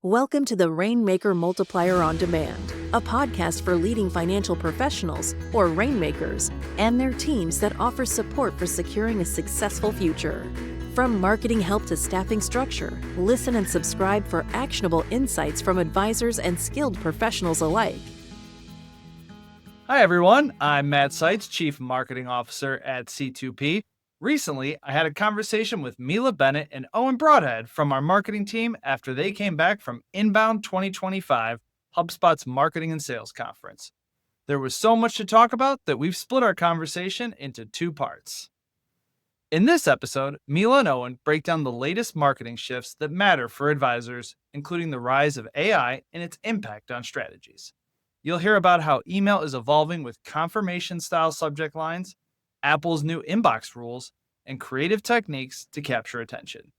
Welcome to the Rainmaker Multiplier on Demand, a podcast for leading financial professionals, or rainmakers, and their teams that offer support for securing a successful future. From marketing help to staffing structure, listen and subscribe for actionable insights from advisors and skilled professionals alike. Hi, everyone. I'm Matt Seitz, Chief Marketing Officer at C2P. Recently, I had a conversation with Mila Bennett and Owen Broadhead from our marketing team after they came back from Inbound 2025, HubSpot's marketing and sales conference. There was so much to talk about that we've split our conversation into two parts. In this episode, Mila and Owen break down the latest marketing shifts that matter for advisors, including the rise of AI and its impact on strategies. You'll hear about how email is evolving with confirmation-style subject lines, Apple's new inbox rules, and creative techniques to capture attention.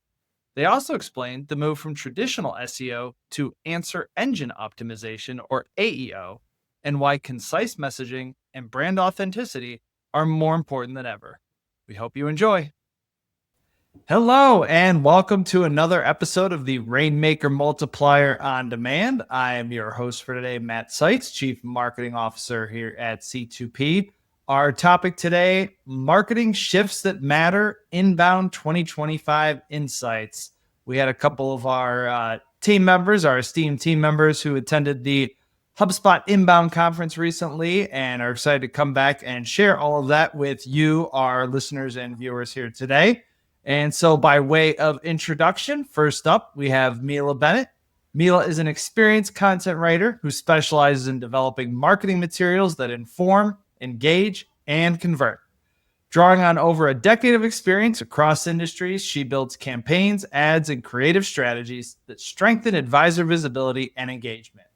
They also explain the move from traditional SEO to answer engine optimization, or AEO, and why concise messaging and brand authenticity are more important than ever. We hope you enjoy. Hello, and welcome to another episode of the Rainmaker Multiplier on Demand. I am your host for today, Matt Seitz, Chief Marketing Officer here at C2P. Our topic today, marketing shifts that matter, Inbound 2025 insights. We had a couple of our team members, our esteemed team members who attended the HubSpot Inbound conference recently and are excited to come back and share all of that with you, our listeners and viewers here today. And so by way of introduction, first up, we have Mila Bennett. Mila is an experienced content writer who specializes in developing marketing materials that inform, engage, and convert. Drawing on over a decade of experience across industries, she builds campaigns, ads, and creative strategies that strengthen advisor visibility and engagement.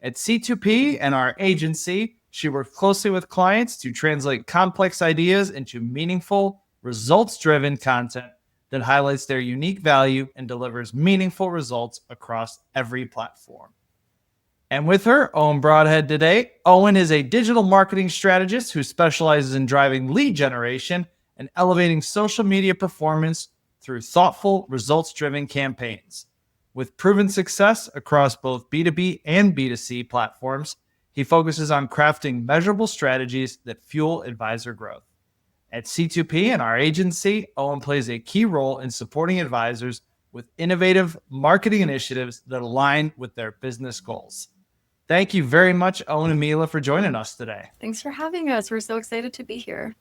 At C2P and our agency, she works closely with clients to translate complex ideas into meaningful, results-driven content that highlights their unique value and delivers meaningful results across every platform. And with her, Owen Broadhead today. Owen is a digital marketing strategist who specializes in driving lead generation and elevating social media performance through thoughtful, results-driven campaigns. With proven success across both B2B and B2C platforms, he focuses on crafting measurable strategies that fuel advisor growth. At C2P and our agency, Owen plays a key role in supporting advisors with innovative marketing initiatives that align with their business goals. Thank you very much, Owen and Mila, for joining us today. Thanks for having us. We're so excited to be here.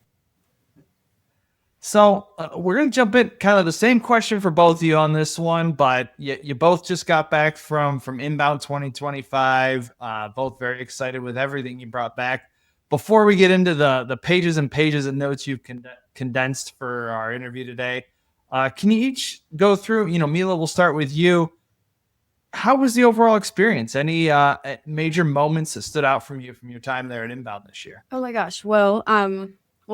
So we're going to jump in kind of the same question for both of you on this one, but you both just got back from Inbound 2025, both very excited with everything you brought back. Before we get into the pages and pages of notes you've condensed for our interview today, can you each go through, Mila, we'll start with you. How was the overall experience? Any major moments that stood out from your time there at Inbound this year? Oh my gosh. Well,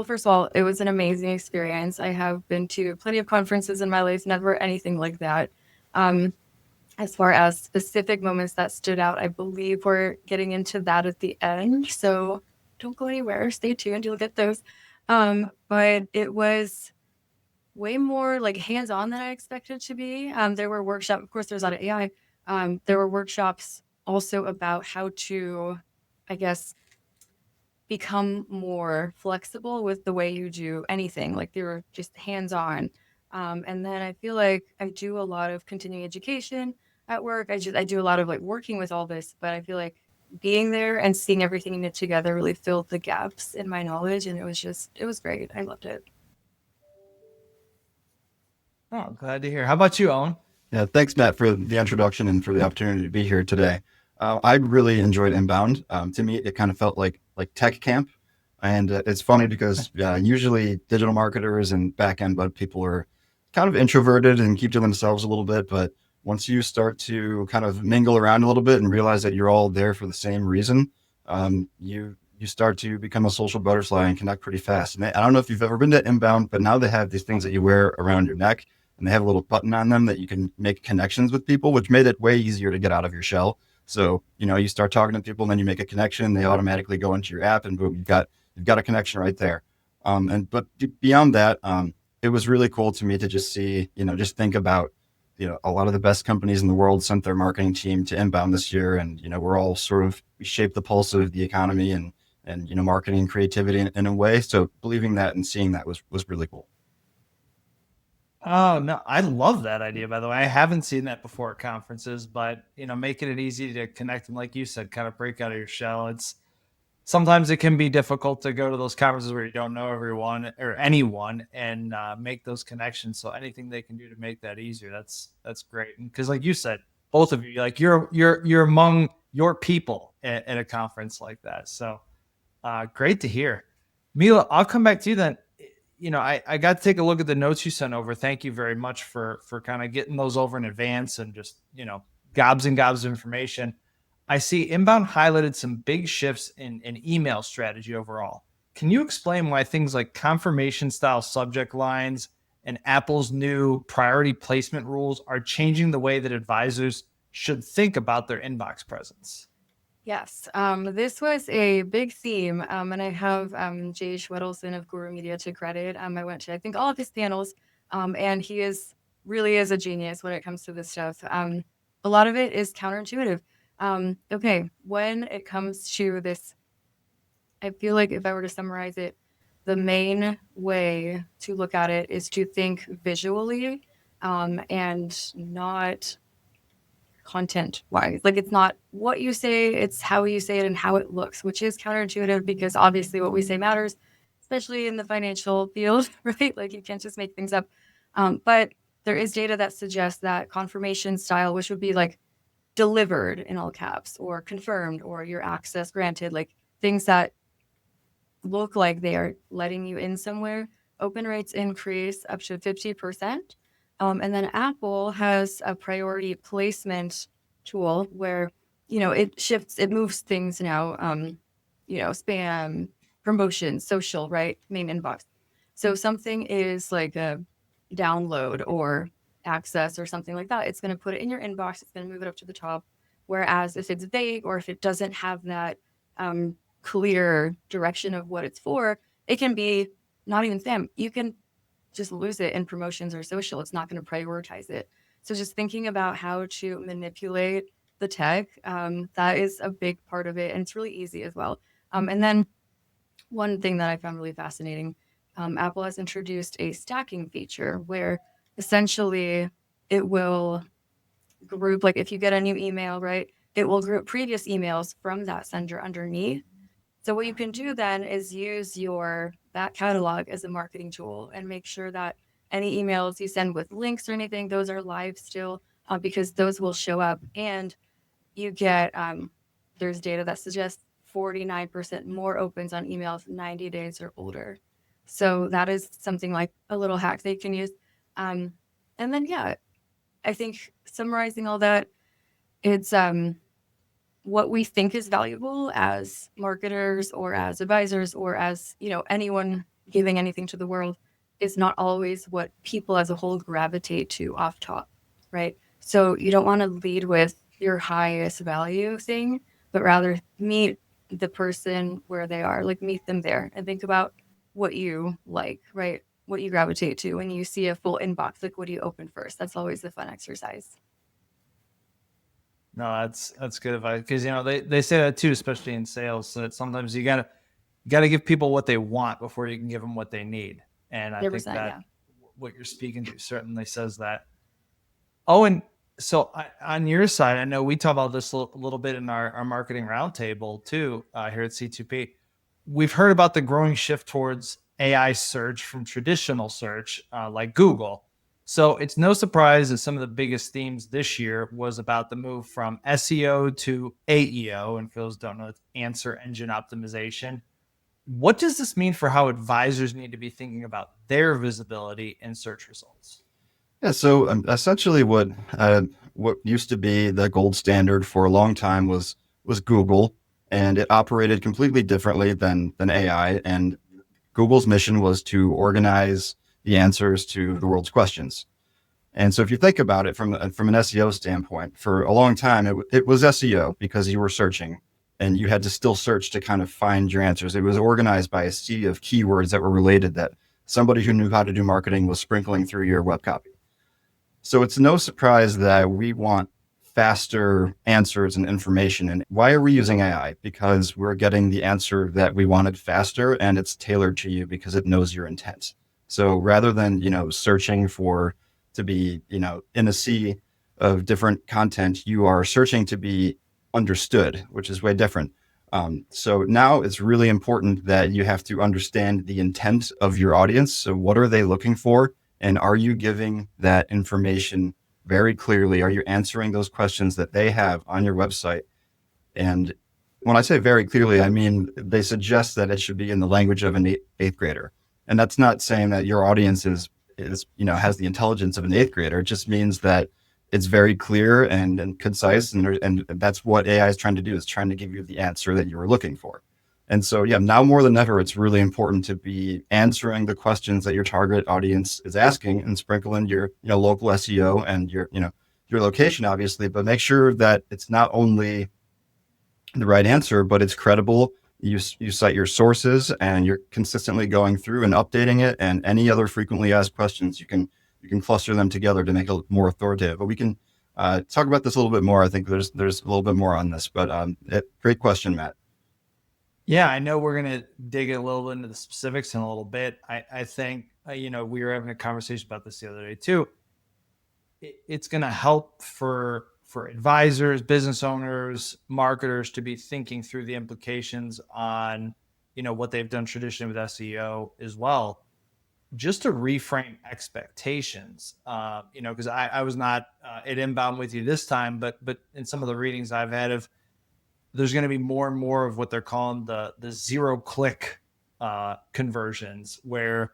first of all, it was an amazing experience. I have been to plenty of conferences in my life, never anything like that. As far as specific moments that stood out, I believe we're getting into that at the end. So don't go anywhere. Stay tuned. You'll get those. But it was way more like hands-on than I expected it to be. There were workshops. Of course, there's a lot of AI. There were workshops also about how to, I guess, become more flexible with the way you do anything. Like they were just hands-on. And then I feel like I do a lot of continuing education at work. I do a lot of like working with all this, but I feel like being there and seeing everything knit together really filled the gaps in my knowledge. And it was great. I loved it. Oh, glad to hear. How about you, Owen? Yeah, thanks, Matt, for the introduction and for the opportunity to be here today. I really enjoyed Inbound. To me, it kind of felt like tech camp. And it's funny because usually digital marketers and back-end web people are kind of introverted and keep to themselves a little bit. But once you start to kind of mingle around a little bit and realize that you're all there for the same reason, you start to become a social butterfly and connect pretty fast. And I don't know if you've ever been to Inbound, but now they have these things that you wear around your neck. And they have a little button on them that you can make connections with people, which made it way easier to get out of your shell. So, you start talking to people and then you make a connection. They automatically go into your app and boom, you've got a connection right there. But beyond that, it was really cool to me to just see, just think about a lot of the best companies in the world sent their marketing team to inbound this year, and we're all we shape the pulse of the economy and marketing and creativity in a way. So believing that and seeing that was really cool. Oh no, I love that idea, by the way. I haven't seen that before at conferences, but making it easy to connect and, like you said, kind of break out of your shell. It's sometimes it can be difficult to go to those conferences where you don't know everyone or anyone and make those connections. So anything they can do to make that easier, that's great. And because, like you said, both of you, like you're among your people at a conference like that. So great to hear. Mila, I'll come back to you then. I got to take a look at the notes you sent over. Thank you very much for kind of getting those over in advance and just, gobs and gobs of information. I see Inbound highlighted some big shifts in email strategy overall. Can you explain why things like confirmation style subject lines and Apple's new priority placement rules are changing the way that advisors should think about their inbox presence? Yes, this was a big theme, and I have Jay Schwedelson of Guru Media to credit. I went to, I think, all of his panels, and he really is a genius when it comes to this stuff. A lot of it is counterintuitive. Okay, when it comes to this, I feel like if I were to summarize it, the main way to look at it is to think visually, and not content wise. Like, it's not what you say, it's how you say it and how it looks, which is counterintuitive because obviously what we say matters, especially in the financial field, right? Like, you can't just make things up. But there is data that suggests that confirmation style, which would be like delivered in all caps or confirmed or your access granted, like things that look like they are letting you in somewhere, open rates increase up to 50%. And then Apple has a priority placement tool where, it moves things now, spam, promotion, social, right? Main inbox. So something is like a download or access or something like that. It's going to put it in your inbox. It's going to move it up to the top. Whereas if it's vague or if it doesn't have that clear direction of what it's for, it can be not even spam. You can just lose it in promotions or social. It's not going to prioritize it. So just thinking about how to manipulate the tech, that is a big part of it. And it's really easy as well. And then one thing that I found really fascinating, Apple has introduced a stacking feature where essentially it will group, like if you get a new email, right, it will group previous emails from that sender underneath. So what you can do then is use your back catalog as a marketing tool and make sure that any emails you send with links or anything, those are live still, because those will show up. And you get, there's data that suggests 49% more opens on emails 90 days or older. So that is something like a little hack they can use. And then, yeah, I think summarizing all that, it's what we think is valuable as marketers or as advisors or as, anyone giving anything to the world is not always what people as a whole gravitate to off top, right? So you don't want to lead with your highest value thing, but rather meet the person where they are, like meet them there and think about what you like, right? What you gravitate to when you see a full inbox, like what do you open first? That's always the fun exercise. No, that's good advice because they say that too, especially in sales. So that sometimes you gotta give people what they want before you can give them what they need. And I think that yeah. what you're speaking to certainly says that. Oh, and so on your side, I know we talk about this a little bit in our marketing roundtable too here at C2P. We've heard about the growing shift towards AI search from traditional search like Google. So it's no surprise that some of the biggest themes this year was about the move from SEO to AEO. And for those who don't know, it's answer engine optimization. What does this mean for how advisors need to be thinking about their visibility in search results? Yeah, so essentially what used to be the gold standard for a long time was Google, and it operated completely differently than AI. And Google's mission was to organize the answers to the world's questions. And so if you think about it from an SEO standpoint, for a long time, it was SEO because you were searching and you had to still search to kind of find your answers. It was organized by a sea of keywords that were related that somebody who knew how to do marketing was sprinkling through your web copy. So it's no surprise that we want faster answers and information. And why are we using AI? Because we're getting the answer that we wanted faster, and it's tailored to you because it knows your intent. So rather than, searching to be, in a sea of different content, you are searching to be understood, which is way different. So now it's really important that you have to understand the intent of your audience. So what are they looking for? And are you giving that information very clearly? Are you answering those questions that they have on your website? And when I say very clearly, I mean, they suggest that it should be in the language of an eighth grader. And that's not saying that your audience has the intelligence of an eighth grader. It just means that it's very clear and concise. And that's what AI is trying to do, is trying to give you the answer that you were looking for. And so, yeah, now more than ever, it's really important to be answering the questions that your target audience is asking, and sprinkle in your, local SEO and your location, obviously, but make sure that it's not only the right answer, but it's credible. You cite your sources, and you're consistently going through and updating it. And any other frequently asked questions, you can cluster them together to make it look more authoritative. But we can talk about this a little bit more. I think there's a little bit more on this, but great question, Matt. Yeah, I know we're going to dig a little into the specifics in a little bit. I think, we were having a conversation about this the other day too. It's going to help for advisors, business owners, marketers to be thinking through the implications on, what they've done traditionally with SEO as well, just to reframe expectations. Because I was not at Inbound with you this time, but in some of the readings I've had of, there's going to be more and more of what they're calling the 0-click conversions, where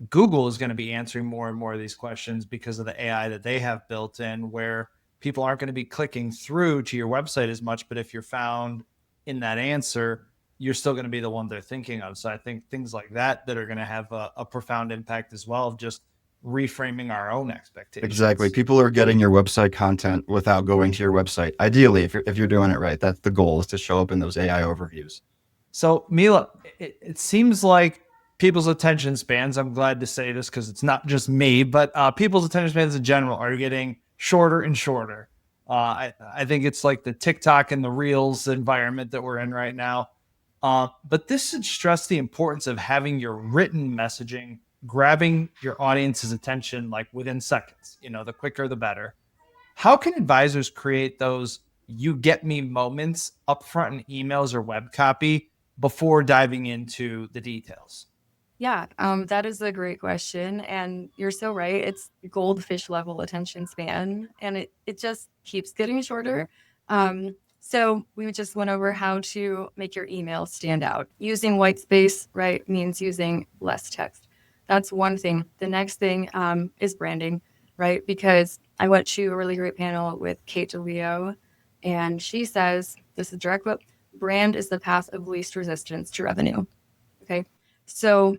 Google is going to be answering more and more of these questions because of the AI that they have built in, where people aren't going to be clicking through to your website as much. But if you're found in that answer, you're still going to be the one they're thinking of. So I think things like that are going to have a profound impact as well, of just reframing our own expectations. Exactly. People are getting your website content without going to your website. Ideally, if you're doing it right, that's the goal, is to show up in those AI overviews. So Mila, it seems like people's attention spans, I'm glad to say this because it's not just me, but people's attention spans in general are getting shorter and shorter. I think it's like the TikTok and the Reels environment that we're in right now. But this should stress the importance of having your written messaging grabbing your audience's attention like within seconds. The quicker the better. How can advisors create those "you get me" moments upfront in emails or web copy before diving into the details? Yeah, that is a great question. And you're so right. It's goldfish level attention span, and it just keeps getting shorter. So we just went over how to make your email stand out. Using white space, right, means using less text. That's one thing. The next thing is branding, right? Because I went to a really great panel with Kate DeLeo, and she says, this is a direct quote, brand is the path of least resistance to revenue. Okay. So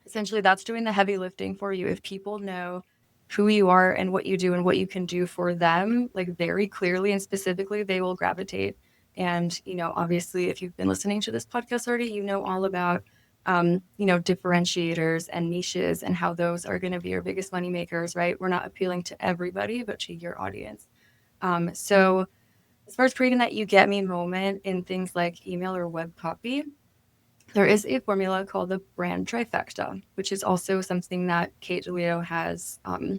essentially that's doing the heavy lifting for you. If people know who you are and what you do and what you can do for them, like very clearly and specifically, they will gravitate. And, obviously, if you've been listening to this podcast already, you know all about, differentiators and niches and how those are going to be your biggest money makers, right? We're not appealing to everybody, but to your audience. So as far as creating that you get me moment in things like email or web copy, there is a formula called the brand trifecta, which is also something that Kate DeLeo has, I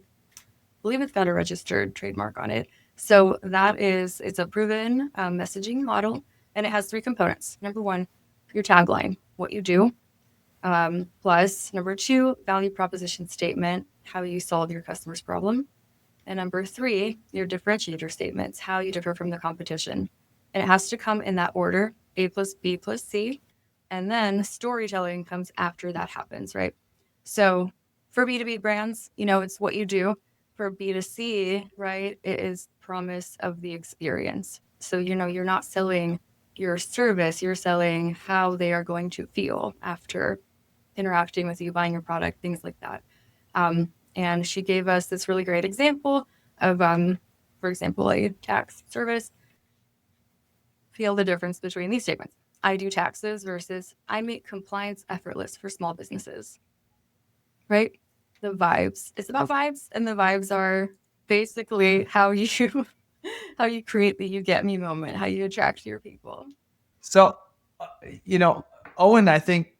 believe it's got a registered trademark on it. So it's a proven messaging model, and it has 3 components. Number 1, your tagline, what you do, plus number 2, value proposition statement, how you solve your customer's problem. And number 3, your differentiator statements, how you differ from the competition. And it has to come in that order, A plus B plus C. And then storytelling comes after that happens, right? So for B2B brands, it's what you do. For B2C, right, it is promise of the experience. So, you're not selling your service, you're selling how they are going to feel after interacting with you, buying your product, things like that. And she gave us this really great example of, for example, a tax service. Feel the difference between these statements. I do taxes versus I make compliance effortless for small businesses, right? the vibes. It's about vibes, and the vibes are basically how you how you create the "you get me" moment, how you attract your people. So, uh, you know, Owen, I think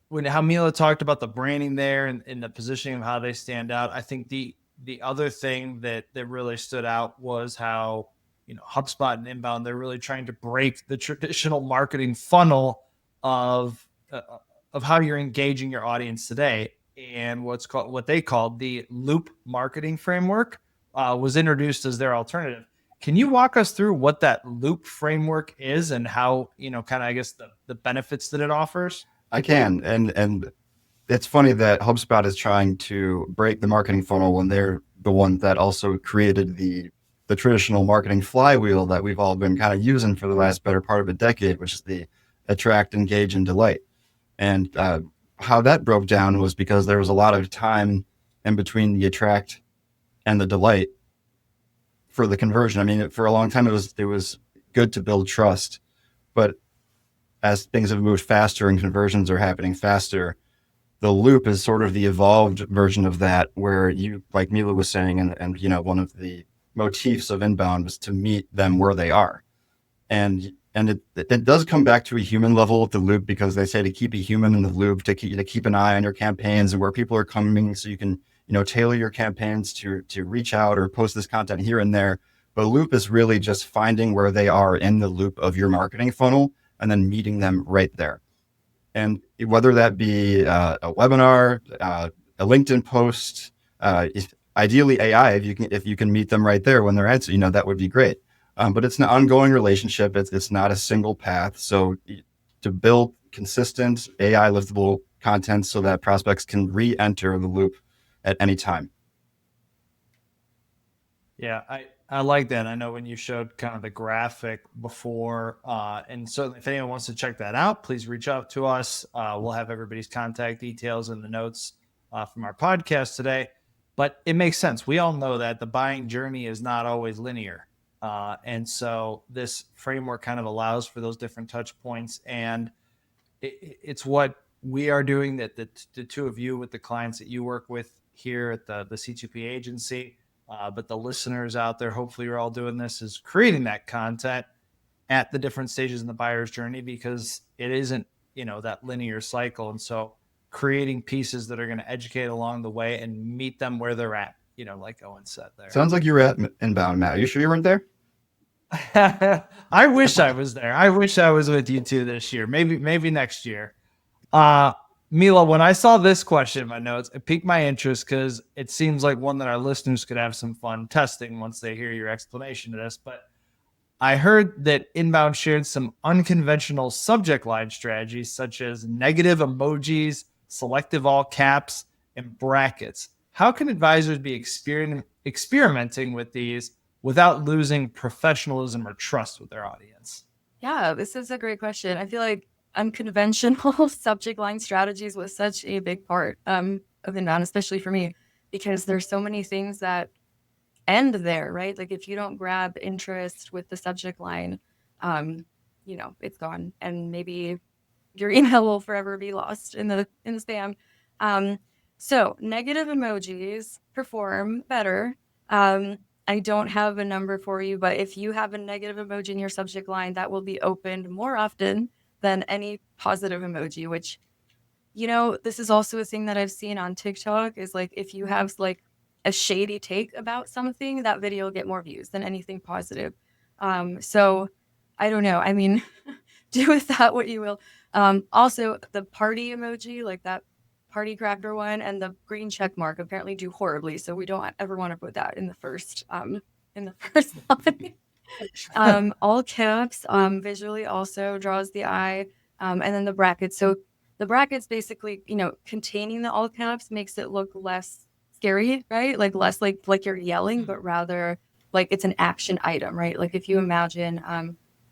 when how Mila talked about the branding there and the positioning of how they stand out, I think the other thing that really stood out was how HubSpot and Inbound, they're really trying to break the traditional marketing funnel of uh, of how you're engaging your audience today. And what they called the loop marketing framework was introduced as their alternative. Can you walk us through what that loop framework is and how, kind of, I guess, the benefits that it offers? I can, and it's funny that HubSpot is trying to break the marketing funnel when they're the one that also created the traditional marketing flywheel that we've all been kind of using for the last better part of a decade, which is the attract, engage, and delight. And how that broke down was because there was a lot of time in between the attract and the delight for the conversion. I mean, for a long time, it was good to build trust, but as things have moved faster and conversions are happening faster, the loop is sort of the evolved version of that, where you, like Mila was saying, and one of the motifs of Inbound was to meet them where they are. And it does come back to a human level with the loop, because they say to keep a human in the loop, to keep an eye on your campaigns and where people are coming, so you can tailor your campaigns to reach out or post this content here and there. But loop is really just finding where they are in the loop of your marketing funnel and then meeting them right there. And whether that be a webinar, a LinkedIn post, ideally AI, if you can meet them right there when they're at, that would be great. But it's an ongoing relationship. It's not a single path. So to build consistent AI liftable content so that prospects can re-enter the loop at any time. Yeah, I like that. I know when you showed kind of the graphic before, and certainly if anyone wants to check that out, please reach out to us. We'll have everybody's contact details in the notes from our podcast today. But it makes sense. We all know that the buying journey is not always linear. And so this framework kind of allows for those different touch points. And it's what we are doing, that the two of you with the clients that you work with here at the C2P agency, but the listeners out there, hopefully you're all doing this, is creating that content at the different stages in the buyer's journey, because it isn't, that linear cycle. And so creating pieces that are going to educate along the way and meet them where they're at, like Owen said there. Sounds like you were at Inbound, Matt. Are you sure you weren't there? I wish I was there. I wish I was with you two this year. Maybe next year. Mila, when I saw this question in my notes, it piqued my interest because it seems like one that our listeners could have some fun testing once they hear your explanation of this. But I heard that Inbound shared some unconventional subject line strategies, such as negative emojis, selective all caps, and brackets. How can advisors be experimenting with these without losing professionalism or trust with their audience? Yeah, this is a great question. I feel like unconventional subject line strategies was such a big part of Inbound, especially for me, because there's so many things that end there, right? Like if you don't grab interest with the subject line, it's gone, and maybe your email will forever be lost in the spam. So negative emojis perform better. I don't have a number for you, but if you have a negative emoji in your subject line, that will be opened more often than any positive emoji, which, this is also a thing that I've seen on TikTok, is like, if you have like a shady take about something, that video will get more views than anything positive. So I don't know. I mean, do with that what you will. Also, the party emoji, like that party cracker one, and the green check mark apparently do horribly. So we don't ever want to put that in the first line. All caps visually also draws the eye, and then the brackets. So the brackets basically, containing the all caps makes it look less scary, right? Like less like you're yelling, but rather like it's an action item, right? Like if you imagine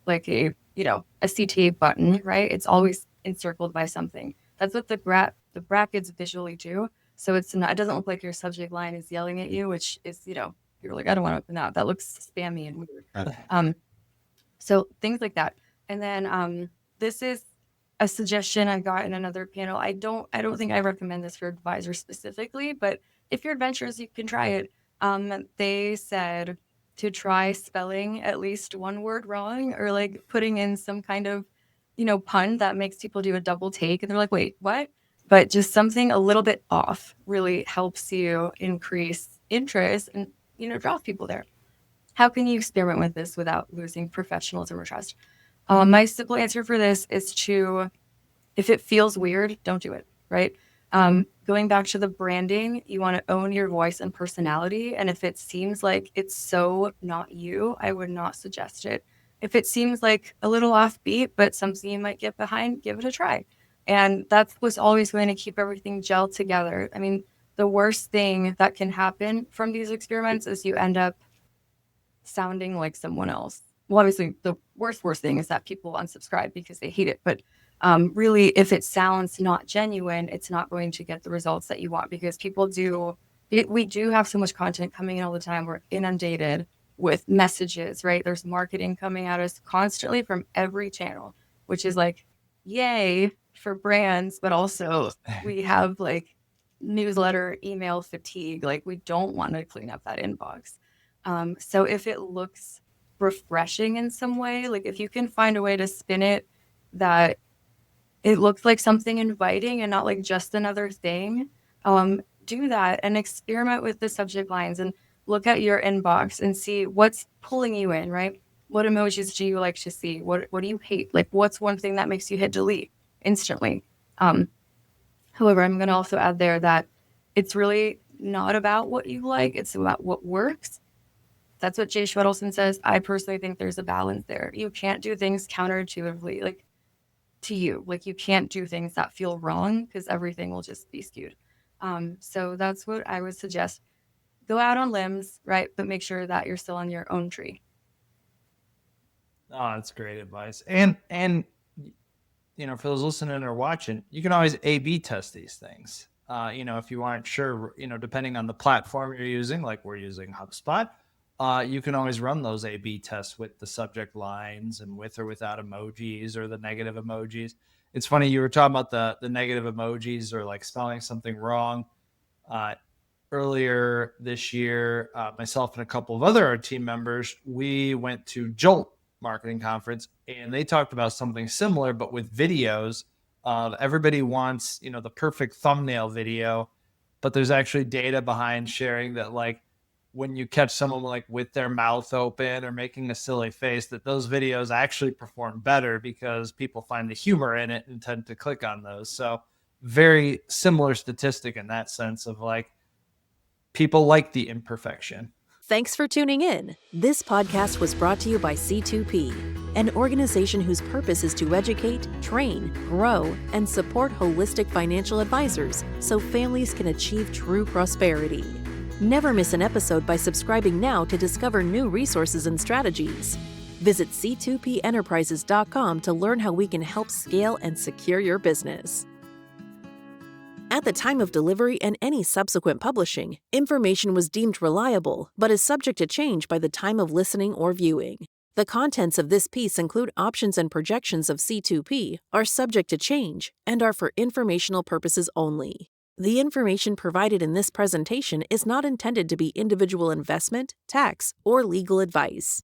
like a CTA button, right? It's always encircled by something. That's what the brackets visually do. So it doesn't look like your subject line is yelling at you, which is, you're like, I don't want to open that. That looks spammy and weird. So things like that. And then this is a suggestion I got in another panel. I don't think I recommend this for advisors specifically, but if you're adventurous, you can try it. They said to try spelling at least one word wrong, or like putting in some kind of, pun that makes people do a double take and they're like, wait, what? But just something a little bit off really helps you increase interest and, draw people there. How can you experiment with this without losing professionalism or trust? My simple answer for this is to, if it feels weird, don't do it, right? Going back to the branding, you want to own your voice and personality. And if it seems like it's so not you, I would not suggest it. If it seems like a little offbeat, but something you might get behind, give it a try. And that's what's always going to keep everything gelled together. I mean, the worst thing that can happen from these experiments is you end up sounding like someone else. Well, obviously, the worst thing is that people unsubscribe because they hate it. But really, if it sounds not genuine, it's not going to get the results that you want, because we do have so much content coming in all the time. We're inundated with messages, right? There's marketing coming at us constantly from every channel, which is like, yay for brands, but also we have like newsletter, email fatigue. Like, we don't want to clean up that inbox. So if it looks refreshing in some way, like if you can find a way to spin it that it looks like something inviting and not like just another thing, do that and experiment with the subject lines and look at your inbox and see what's pulling you in, right? What emojis do you like to see? What do you hate? Like, what's one thing that makes you hit delete instantly? However, I'm going to also add there that it's really not about what you like. It's about what works. That's what Jay Schwedelson says. I personally think there's a balance there. You can't do things counterintuitively, like to you. Like, you can't do things that feel wrong, because everything will just be skewed. So that's what I would suggest. Go out on limbs, right? But make sure that you're still on your own tree. Oh, that's great advice. And for those listening or watching, you can always A/B test these things. If you aren't sure, depending on the platform you're using, like we're using HubSpot, you can always run those A/B tests with the subject lines and with or without emojis or the negative emojis. It's funny, you were talking about the negative emojis or like spelling something wrong. Earlier this year, myself and a couple of other team members, we went to Jolt Marketing Conference, and they talked about something similar, but with videos. Everybody wants, the perfect thumbnail video, but there's actually data behind sharing that, like, when you catch someone like with their mouth open or making a silly face, that those videos actually perform better because people find the humor in it and tend to click on those. So very similar statistic in that sense of like, people like the imperfection. Thanks for tuning in. This podcast was brought to you by C2P, an organization whose purpose is to educate, train, grow, and support holistic financial advisors so families can achieve true prosperity. Never miss an episode by subscribing now to discover new resources and strategies. Visit c2penterprises.com to learn how we can help scale and secure your business. At the time of delivery and any subsequent publishing, information was deemed reliable, but is subject to change by the time of listening or viewing. The contents of this piece include options and projections of C2P, are subject to change, and are for informational purposes only. The information provided in this presentation is not intended to be individual investment, tax, or legal advice.